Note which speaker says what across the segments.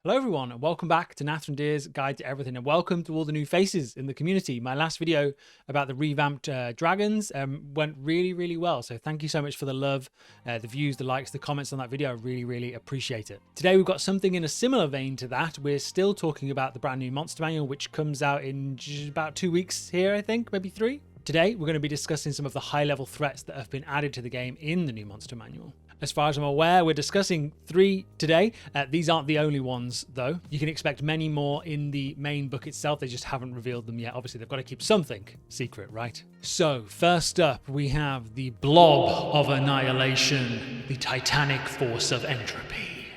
Speaker 1: Hello everyone and welcome back to Nathrandir's Guide to Everything, and welcome to all the new faces in the community. My last video about the revamped dragons went really well, so thank you so much for the love, the views, the likes, the comments on that video. I really appreciate it. Today we've got something in a similar vein to that. We're still talking about the brand new monster manual, which comes out in about 2 weeks here, I think, maybe 3. Today we're going to be discussing some of the high level threats that have been added to the game in the new monster manual. As far as I'm aware, we're discussing 3 today. These aren't the only ones, though. You can expect many more in the main book itself. They just haven't revealed them yet. Obviously, they've got to keep something secret, right? So, first up, we have the Blob of Annihilation, the titanic force of entropy.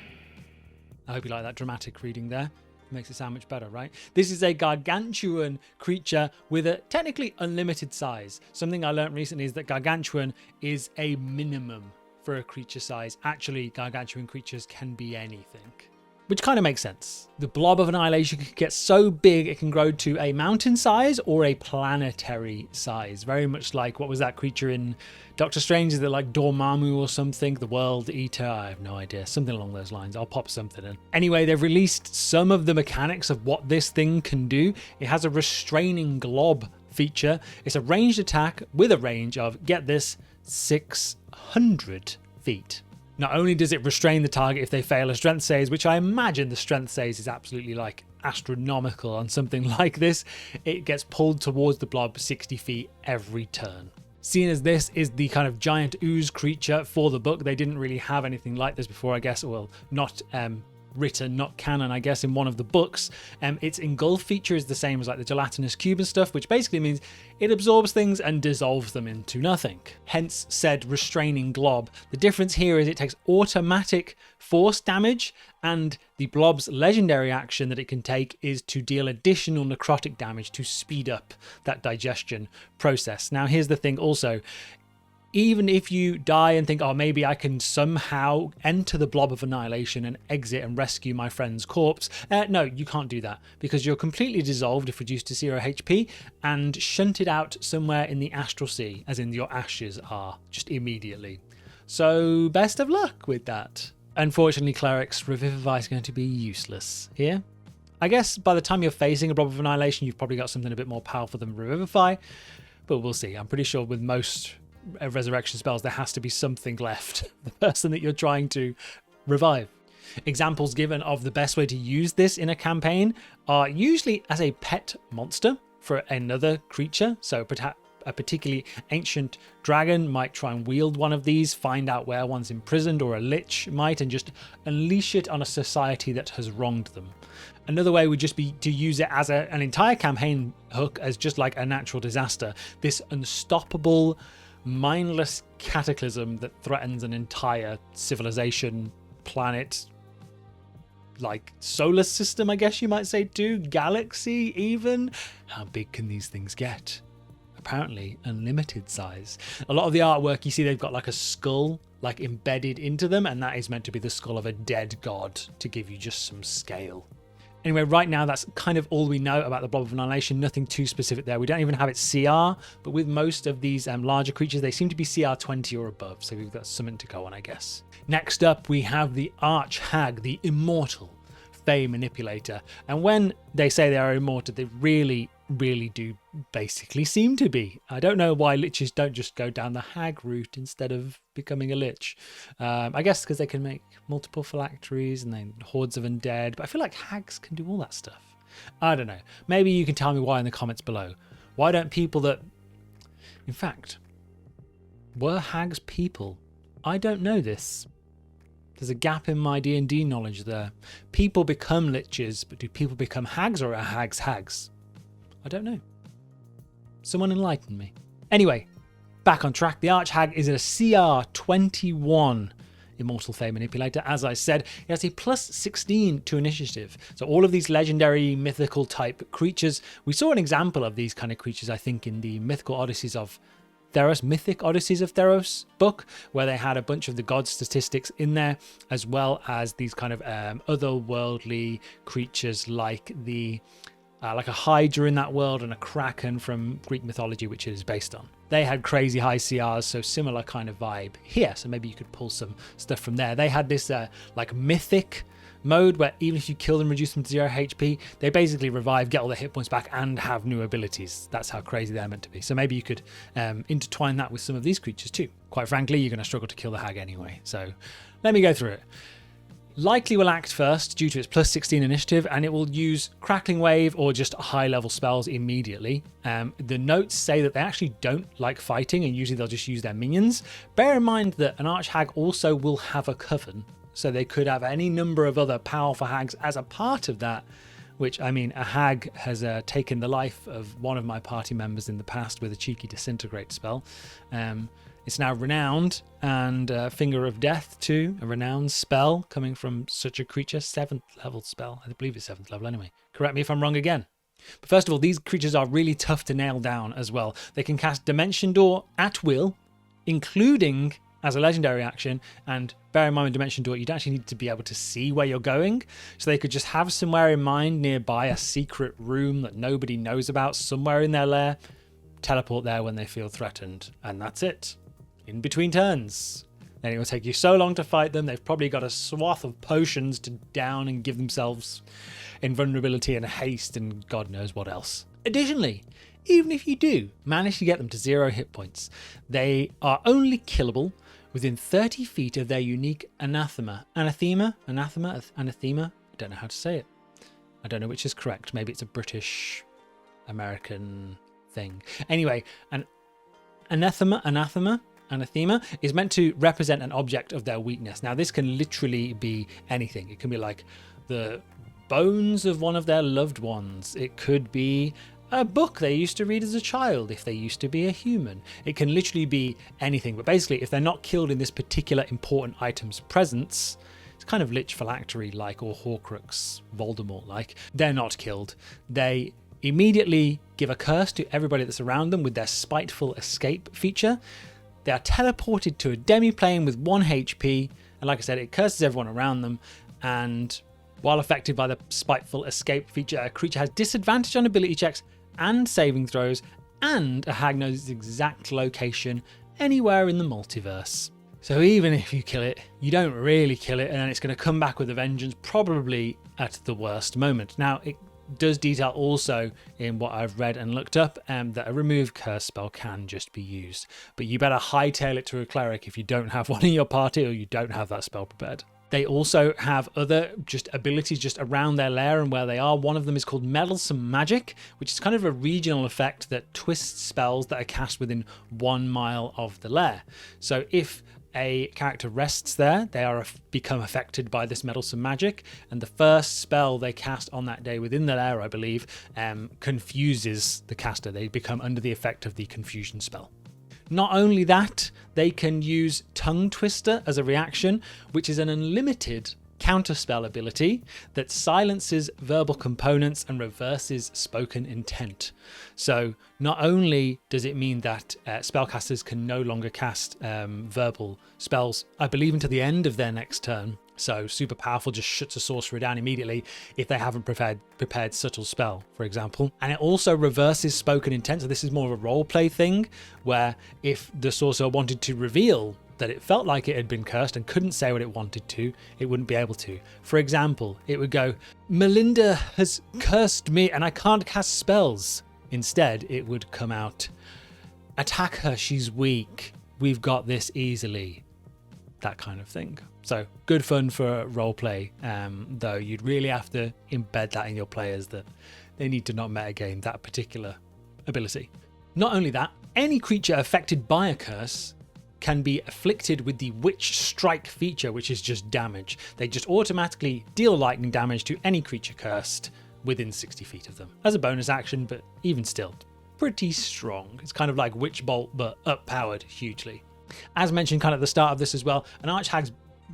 Speaker 1: I hope you like that dramatic reading there. Makes it sound much better, right? This is a gargantuan creature with a technically unlimited size. Something I learned recently is that gargantuan is a minimum for a creature size. Actually, gargantuan creatures can be anything, which kind of makes sense. The Blob of Annihilation can get so big it can grow to a mountain size or a planetary size. Very much like, what was that creature in Doctor Strange? Is it like Dormammu or something? The World Eater? I have no idea. Something along those lines. I'll pop something in. Anyway, they've released some of the mechanics of what this thing can do. It has a restraining glob feature. It's a ranged attack with a range of, get this, 600 feet. Not only does it restrain the target if they fail a strength save, which I imagine the strength save is absolutely like astronomical on something like this, it gets pulled towards the blob 60 feet every turn. Seeing as this is the kind of giant ooze creature for the book, they didn't really have anything like this before, I guess. Well, not written, not canon, I guess, in one of the books. Its engulf feature is the same as like the gelatinous cube and stuff, which basically means it absorbs things and dissolves them into nothing. Hence said restraining glob. The difference here is it takes automatic force damage, and the blob's legendary action that it can take is to deal additional necrotic damage to speed up that digestion process. Now here's the thing also. Even if you die and think, oh, maybe I can somehow enter the Blob of Annihilation and exit and rescue my friend's corpse. No, you can't do that because you're completely dissolved if reduced to 0 HP and shunted out somewhere in the astral sea, as in your ashes are, just immediately. So best of luck with that. Unfortunately, Cleric's Revivify is going to be useless here. I guess by the time you're facing a Blob of Annihilation, you've probably got something a bit more powerful than Revivify, but we'll see. I'm pretty sure with most resurrection spells there has to be something left, the person that you're trying to revive. Examples given of the best way to use this in a campaign are usually as a pet monster for another creature. So a particularly ancient dragon might try and wield one of these, find out where one's imprisoned, or a lich might, and just unleash it on a society that has wronged them. Another way would just be to use it as an entire campaign hook, as just like a natural disaster. This unstoppable, mindless cataclysm that threatens an entire civilization, planet, like solar system, I guess you might say too, galaxy even. How big can these things get? Apparently unlimited size. A lot of the artwork you see, they've got like a skull like embedded into them, and that is meant to be the skull of a dead god to give you just some scale. Anyway, right now, that's kind of all we know about the Blob of Annihilation. Nothing too specific there. We don't even have its CR, but with most of these larger creatures, they seem to be CR 20 or above, so we've got something to go on, I guess. Next up, we have the Arch-Hag, the immortal Fey manipulator. And when they say they are immortal, they really do basically seem to be. I don't know why liches don't just go down the hag route instead of becoming a lich. I guess because they can make multiple phylacteries and then hordes of undead, but I feel like hags can do all that stuff. I don't know. Maybe you can tell me why in the comments below. Why don't people that... In fact, were hags people? I don't know this. There's a gap in my D&D knowledge there. People become liches, but do people become hags, or are hags hags? I don't know. Someone enlighten me. Anyway, back on track. The Arch-Hag is a CR 21 Immortal Fey Manipulator. As I said, it has a plus 16 to initiative. So all of these legendary mythical type creatures, we saw an example of these kind of creatures, I think, in the Mythic Odysseys of Theros book, where they had a bunch of the god statistics in there, as well as these kind of otherworldly creatures like the like a Hydra in that world and a Kraken from Greek mythology, which it is based on. They had crazy high CRs, so similar kind of vibe here. So maybe you could pull some stuff from there. They had this like mythic mode where even if you kill them, reduce them to 0 HP, they basically revive, get all their hit points back, and have new abilities. That's how crazy they're meant to be. So maybe you could intertwine that with some of these creatures too. Quite frankly, you're going to struggle to kill the hag anyway. So let me go through it. Likely will act first due to its plus 16 initiative, and it will use Crackling Wave or just high level spells immediately. The notes say that they actually don't like fighting, and usually they'll just use their minions. Bear in mind that an Arch-Hag also will have a coven, so they could have any number of other powerful hags as a part of that, which, I mean, a hag has taken the life of one of my party members in the past with a cheeky disintegrate spell. It's now renowned, and Finger of Death too, a renowned spell coming from such a creature, 7th level spell. I believe it's 7th level anyway. Correct me if I'm wrong again. But first of all, these creatures are really tough to nail down as well. They can cast Dimension Door at will, including as a legendary action, and bear in mind with Dimension Door, you'd actually need to be able to see where you're going. So they could just have somewhere in mind nearby, a secret room that nobody knows about, somewhere in their lair, teleport there when they feel threatened, and that's it. In between turns. Then it will take you so long to fight them, they've probably got a swath of potions to down and give themselves invulnerability and haste and God knows what else. Additionally, even if you do manage to get them to 0 hit points, they are only killable within 30 feet of their unique anathema. Anathema? I don't know how to say it. I don't know which is correct. Maybe it's a British American thing. Anyway, an anathema is meant to represent an object of their weakness. Now, this can literally be anything. It can be like the bones of one of their loved ones. It could be a book they used to read as a child if they used to be a human. It can literally be anything. But basically, if they're not killed in this particular important item's presence, it's kind of Lich Phylactery-like or Horcrux Voldemort-like. They're not killed. They immediately give a curse to everybody that's around them with their Spiteful Escape feature. They are teleported to a demi-plane with 1 HP, and like I said, it curses everyone around them, and while affected by the Spiteful Escape feature, a creature has disadvantage on ability checks and saving throws, and a hag knows its exact location anywhere in the multiverse. So even if you kill it, you don't really kill it, and then it's going to come back with a vengeance, probably at the worst moment. Now, it does detail also in what I've read and looked up that a remove curse spell can just be used, but you better hightail it to a cleric if you don't have one in your party or you don't have that spell prepared. They also have other just abilities just around their lair and where they are. One of them is called Meddlesome Magic, which is kind of a regional effect that twists spells that are cast within 1 mile of the lair. So if a character rests there, they are become affected by this meddlesome magic, and the first spell they cast on that day within the lair, I believe, confuses the caster. They become under the effect of the confusion spell. Not only that, they can use Tongue Twister as a reaction, which is an unlimited counterspell ability that silences verbal components and reverses spoken intent. So not only does it mean that spellcasters can no longer cast verbal spells, I believe, until the end of their next turn. So super powerful, just shuts a sorcerer down immediately if they haven't prepared subtle spell, for example. And it also reverses spoken intent. So this is more of a roleplay thing, where if the sorcerer wanted to reveal that it felt like it had been cursed and couldn't say what it wanted to, it wouldn't be able to. For example, it would go, Melinda has cursed me and I can't cast spells. Instead, it would come out, attack her, she's weak. We've got this easily. That kind of thing. So good fun for roleplay, though you'd really have to embed that in your players that they need to not metagame that particular ability. Not only that, any creature affected by a curse can be afflicted with the Witch Strike feature, which is just damage. They just automatically deal lightning damage to any creature cursed within 60 feet of them as a bonus action, but even still, pretty strong. It's kind of like Witch Bolt, but up-powered hugely. As mentioned kind of at the start of this as well, an Arch-Hag's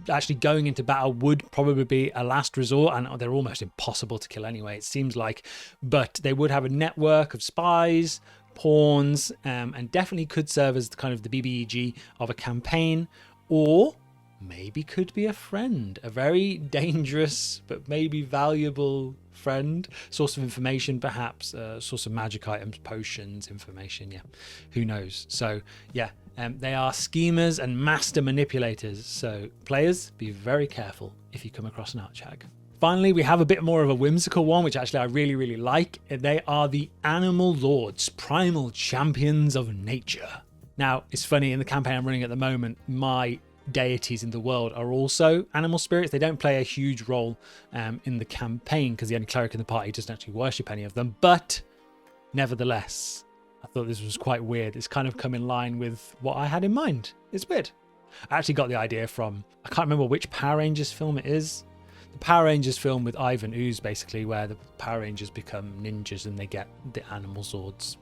Speaker 1: actually going into battle would probably be a last resort, and they're almost impossible to kill anyway, it seems like, but they would have a network of spies, pawns, and definitely could serve as kind of the BBEG of a campaign, or maybe could be a friend, a very dangerous but maybe valuable friend, source of information perhaps, source of magic items, potions, information, yeah, who knows. So yeah, they are schemers and master manipulators, so players, be very careful if you come across an Arch-Hag. Finally, we have a bit more of a whimsical one, which actually I really, really like. They are the Animal Lords, primal champions of nature. Now, it's funny, in the campaign I'm running at the moment, my deities in the world are also animal spirits. They don't play a huge role in the campaign because the only cleric in the party doesn't actually worship any of them. But nevertheless, I thought this was quite weird. It's kind of come in line with what I had in mind. It's weird. I actually got the idea from, I can't remember which Power Rangers film it is. The Power Rangers film with Ivan Ooze, basically, where the Power Rangers become ninjas and they get the Animal Zords.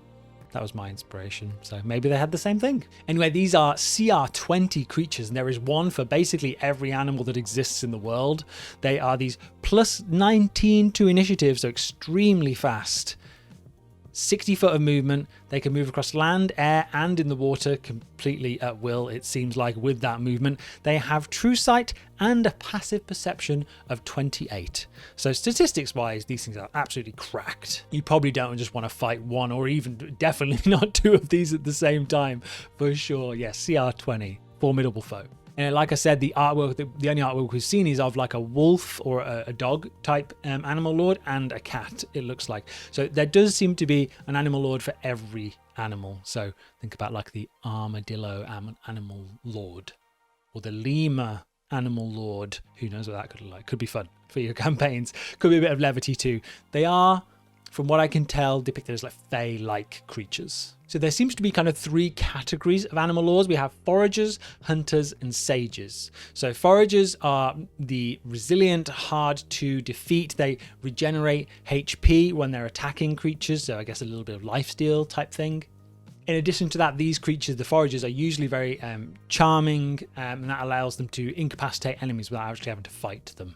Speaker 1: That was my inspiration. So maybe they had the same thing. Anyway, these are CR20 creatures, and there is one for basically every animal that exists in the world. They are these plus 19 to initiative, so extremely fast. 60 foot of movement. They can move across land, air, and in the water completely at will, it seems like, with that movement. They have true sight and a passive perception of 28. So statistics wise, these things are absolutely cracked. You probably don't just want to fight one or even definitely not two of these at the same time, for sure. Yes, CR20, formidable foe. And like I said, the artwork, the only artwork we've seen is of like a wolf or a dog type animal lord and a cat, it looks like. So there does seem to be an animal lord for every animal. So think about like the armadillo animal lord or the lemur animal lord. Who knows what that could look like? Could be fun for your campaigns. Could be a bit of levity too. They are, from what I can tell, depicted as like fae-like creatures. So there seems to be kind of three categories of animal lords. We have foragers, hunters, and sages. So foragers are the resilient, hard to defeat. They regenerate HP when they're attacking creatures. So I guess a little bit of lifesteal type thing. In addition to that, these creatures, the foragers, are usually very charming, and that allows them to incapacitate enemies without actually having to fight them.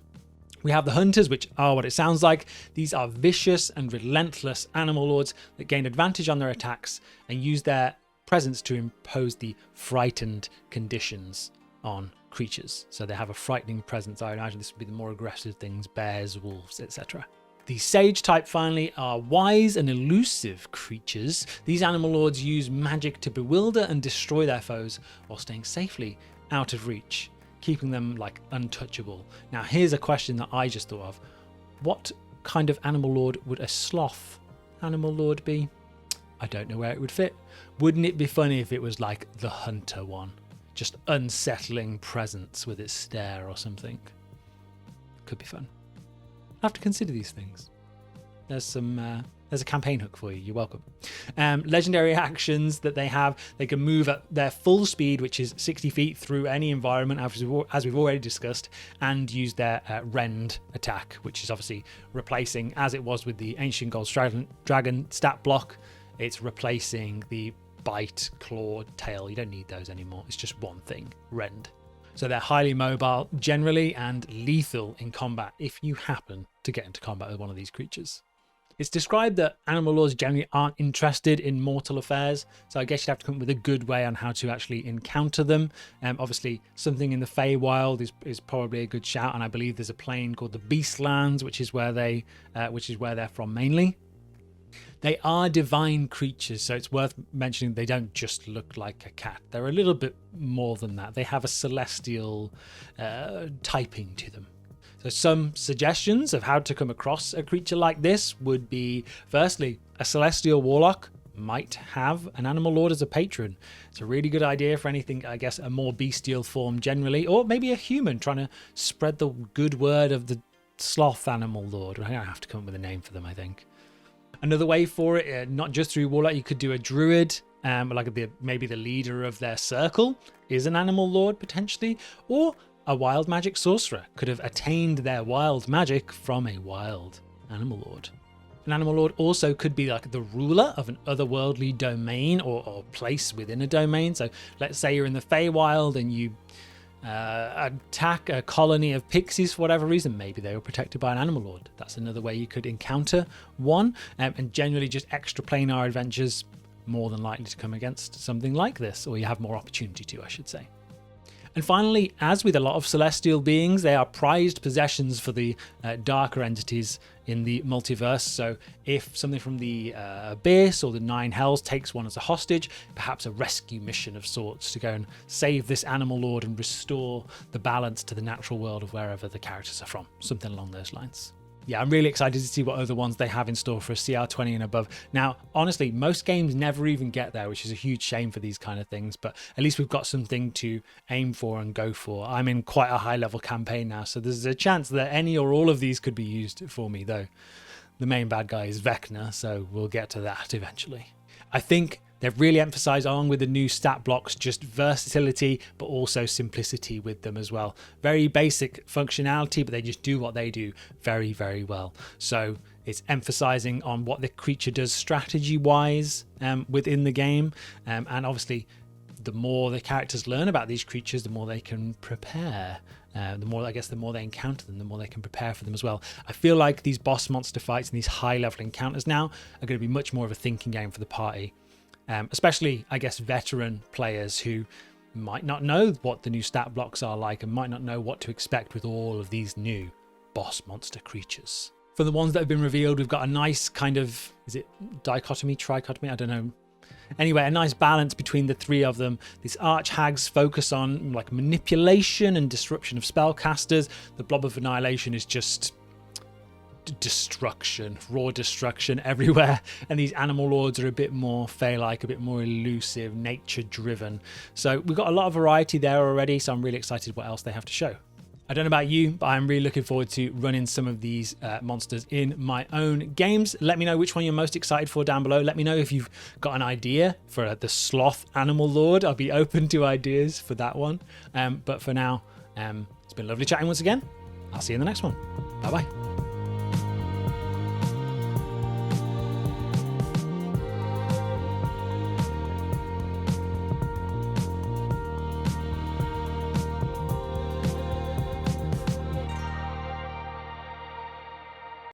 Speaker 1: We have the hunters, which are what it sounds like. These are vicious and relentless animal lords that gain advantage on their attacks and use their presence to impose the frightened conditions on creatures. So they have a frightening presence. I imagine this would be the more aggressive things, bears, wolves, etc. The sage type, finally, are wise and elusive creatures. These animal lords use magic to bewilder and destroy their foes while staying safely out of reach, keeping them like untouchable. Now here's a question that I just thought of. What kind of animal lord would a sloth animal lord be? I don't know where it would fit. Wouldn't it be funny if it was like the hunter one? Just unsettling presence with its stare or something. Could be fun. I'll have to consider these things. There's a campaign hook for you. You're welcome. Legendary actions that they have. They can move at their full speed, which is 60 feet through any environment, as we've already discussed, and use their rend attack, which is obviously replacing, as it was with the Ancient Gold Dragon stat block, it's replacing the bite, claw, tail. You don't need those anymore. It's just one thing, rend. So they're highly mobile generally and lethal in combat if you happen to get into combat with one of these creatures. It's described that animal lords generally aren't interested in mortal affairs, so I guess you'd have to come up with a good way on how to actually encounter them. Obviously, something in the Feywild is probably a good shout, and I believe there's a plane called the Beastlands, which is where they're from mainly. They are divine creatures, so it's worth mentioning they don't just look like a cat. They're a little bit more than that. They have a celestial typing to them. So some suggestions of how to come across a creature like this would be, firstly, a celestial warlock might have an animal lord as a patron. It's a really good idea for anything, I guess, a more bestial form generally, or maybe a human trying to spread the good word of the sloth animal lord. I have to come up with a name for them, I think. Another way for it, not just through warlock, you could do a druid, maybe the leader of their circle is an animal lord potentially, or a wild magic sorcerer could have attained their wild magic from a wild animal lord. An animal lord also could be like the ruler of an otherworldly domain or place within a domain. So let's say you're in the Feywild and you attack a colony of pixies for whatever reason. Maybe they were protected by an animal lord. That's another way you could encounter one. And generally just extra planar adventures more than likely to come against something like this, or you have more opportunity to, I should say. And finally, as with a lot of celestial beings, they are prized possessions for the darker entities in the multiverse. So if something from the Abyss or the Nine Hells takes one as a hostage, perhaps a rescue mission of sorts to go and save this animal lord and restore the balance to the natural world of wherever the characters are from. Something along those lines. Yeah, I'm really excited to see what other ones they have in store for a CR20 and above. Now, honestly, most games never even get there, which is a huge shame for these kind of things, but at least we've got something to aim for and go for. I'm in quite a high level campaign now, so there's a chance that any or all of these could be used for me, though the main bad guy is Vecna, so we'll get to that eventually. I think they've really emphasized, along with the new stat blocks, just versatility, but also simplicity with them as well. Very basic functionality, but they just do what they do very, very well. So it's emphasizing on what the creature does strategy-wise within the game. And obviously, the more the characters learn about these creatures, the more they can prepare. The more they encounter them, the more they can prepare for them as well. I feel like these boss monster fights and these high-level encounters now are going to be much more of a thinking game for the party. Especially, I guess, veteran players who might not know what the new stat blocks are like and might not know what to expect with all of these new boss monster creatures. For the ones that have been revealed, we've got a nice kind of, is it dichotomy, trichotomy? I don't know. Anyway, a nice balance between the three of them. These Arch-Hags focus on like manipulation and disruption of spellcasters. The Blob of Annihilation is just destruction, raw destruction everywhere, and these animal lords are a bit more fey-like, a bit more elusive, nature driven. So we've got a lot of variety there already, so I'm really excited what else they have to show. I don't know about you, but I'm really looking forward to running some of these monsters in my own games. Let me know which one you're most excited for down below. Let me know if you've got an idea for the sloth animal lord. I'll be open to ideas for that one, but for now, it's been lovely chatting once again. I'll see you in the next one. Bye bye.